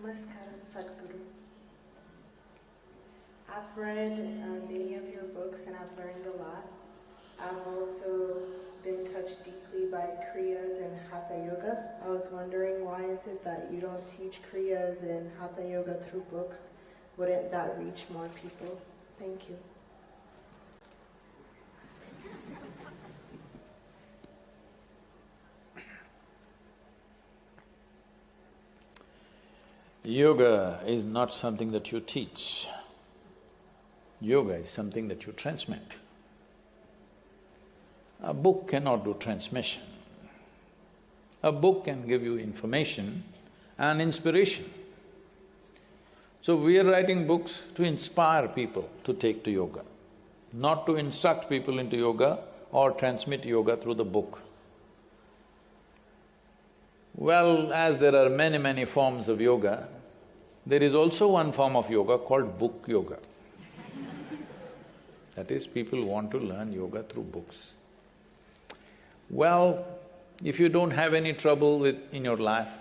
Namaskaram, Sadhguru. I've read many of your books and I've learned a lot. I've also been touched deeply by Kriyas and Hatha Yoga. I was wondering, why is it that you don't teach Kriyas and Hatha Yoga through books? Wouldn't that reach more people? Thank you. Yoga is not something that you teach. Yoga is something that you transmit. A book cannot do transmission. A book can give you information and inspiration. So we are writing books to inspire people to take to yoga, not to instruct people into yoga or transmit yoga through the book. Well, as there are many forms of yoga, there is also one form of yoga called book yoga. That is, people want to learn yoga through books. Well, if you don't have any trouble in your life,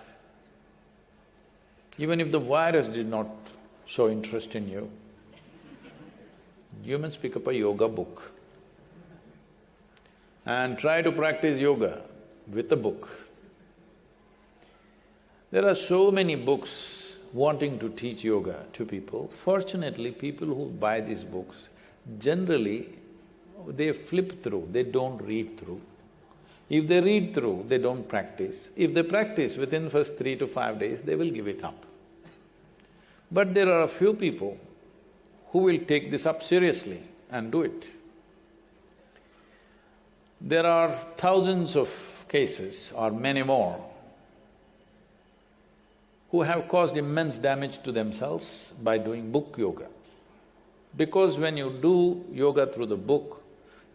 even if the virus did not show interest in you, you must pick up a yoga book and try to practice yoga with a book. There are so many books wanting to teach yoga to people. Fortunately, people who buy these books, generally, they flip through, they don't read through. If they read through, they don't practice. If they practice within first 3 to 5 days, they will give it up. But there are a few people who will take this up seriously and do it. There are thousands of cases, or many more, who have caused immense damage to themselves by doing book yoga. Because when you do yoga through the book,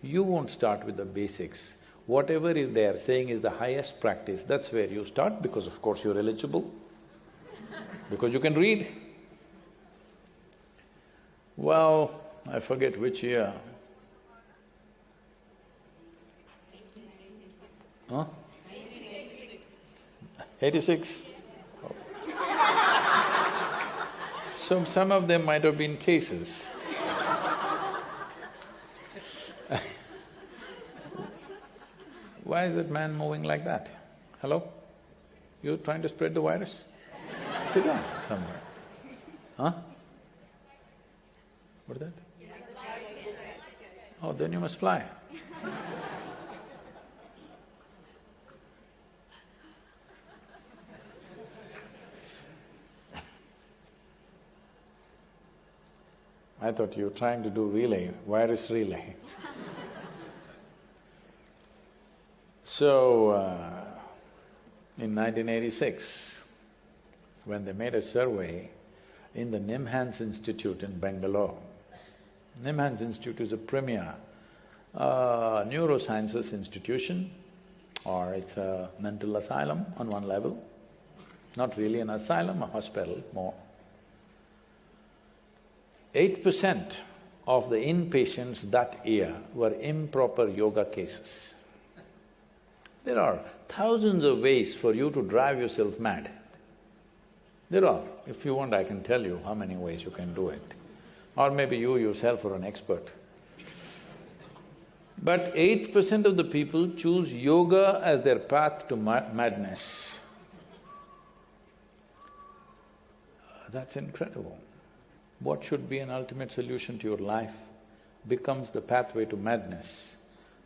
you won't start with the basics. Whatever is they are saying is the highest practice, that's where you start, because of course you're eligible, because you can read. Well, I forget which year. Huh? 86? So some of them might have been cases. Why is that man moving like that? Hello? You're trying to spread the virus? Sit down somewhere. Huh? What's that? Oh, then you must fly. I thought you were trying to do relay, virus relay. So, in 1986, when they made a survey in the Nimhans Institute in Bangalore, Nimhans Institute is a premier neurosciences institution, or it's a mental asylum on one level, not really an asylum, a hospital more. 8% of the inpatients that year were improper yoga cases. There are thousands of ways for you to drive yourself mad. There are. If you want, I can tell you how many ways you can do it. Or maybe you yourself are an expert. But 8% of the people choose yoga as their path to madness. That's incredible. What should be an ultimate solution to your life becomes the pathway to madness.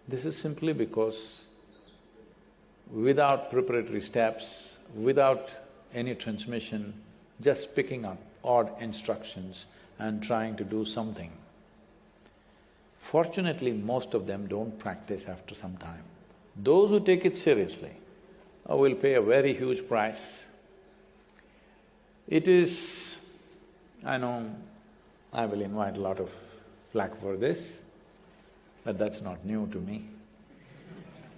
This is simply because without preparatory steps, without any transmission, just picking up odd instructions and trying to do something. Fortunately, most of them don't practice after some time. Those who take it seriously will pay a very huge price. It is… I know I will invite a lot of flack for this, but that's not new to me.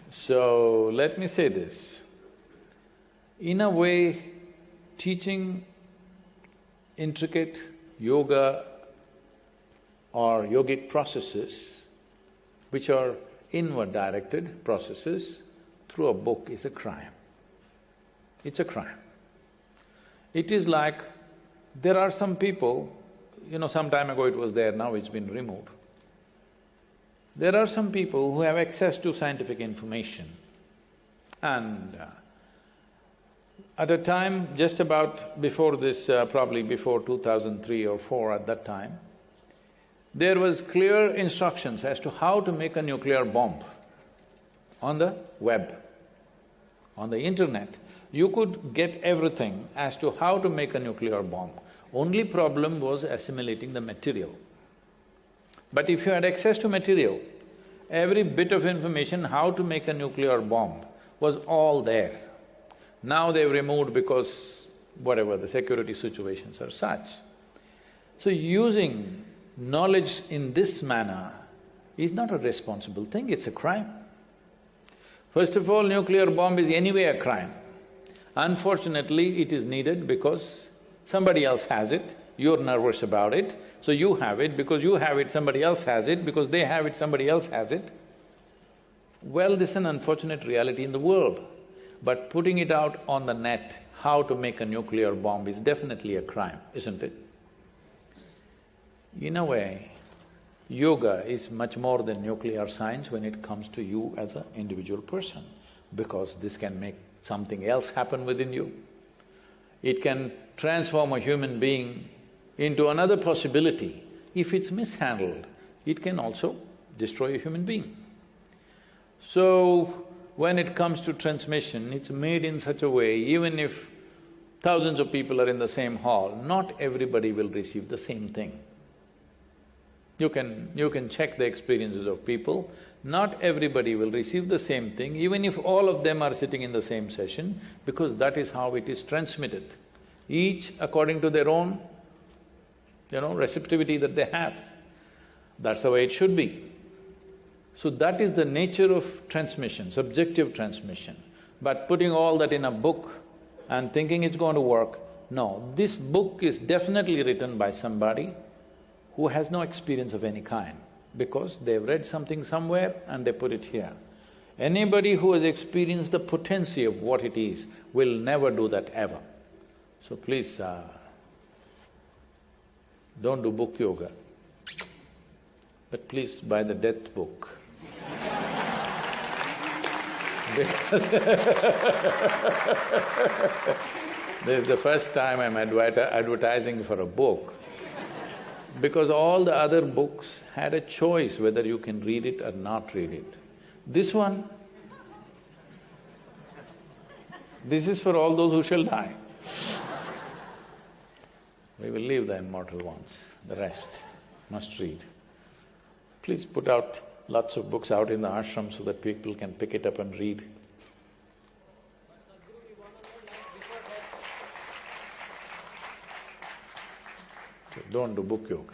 So, let me say this. In a way, teaching intricate yoga or yogic processes, which are inward-directed processes, through a book is a crime. It's a crime. It is like There are some people, some time ago it was there, now it's been removed. There are some people who have access to scientific information and at a time just about before this, probably before 2003 or 4 at that time, there was clear instructions as to how to make a nuclear bomb on the web, on the internet. You could get everything as to how to make a nuclear bomb. Only problem was assimilating the material. But if you had access to material, every bit of information how to make a nuclear bomb was all there. Now they've removed because whatever, the security situations are such. So using knowledge in this manner is not a responsible thing, it's a crime. First of all, nuclear bomb is anyway a crime. Unfortunately, it is needed because somebody else has it, you're nervous about it, so you have it, because you have it, somebody else has it, because they have it, somebody else has it. Well, this is an unfortunate reality in the world, but putting it out on the net, how to make a nuclear bomb is definitely a crime, isn't it? In a way, yoga is much more than nuclear science when it comes to you as an individual person, because this can make something else happen within you. It can transform a human being into another possibility. If it's mishandled, it can also destroy a human being. So, when it comes to transmission, it's made in such a way, even if thousands of people are in the same hall, not everybody will receive the same thing. You can check the experiences of people, not everybody will receive the same thing, even if all of them are sitting in the same session, because that is how it is transmitted. Each according to their own, receptivity that they have. That's the way it should be. So that is the nature of transmission, subjective transmission. But putting all that in a book and thinking it's going to work, no, this book is definitely written by somebody who has no experience of any kind, because they've read something somewhere and they put it here. Anybody who has experienced the potency of what it is will never do that ever. So please, don't do book yoga, but please buy the death book. Because this is the first time I'm advertising for a book, because all the other books had a choice whether you can read it or not read it. This one, this is for all those who shall die. We will leave the immortal ones, the rest must read. Please put out lots of books out in the ashram so that people can pick it up and read. So don't do book yoga.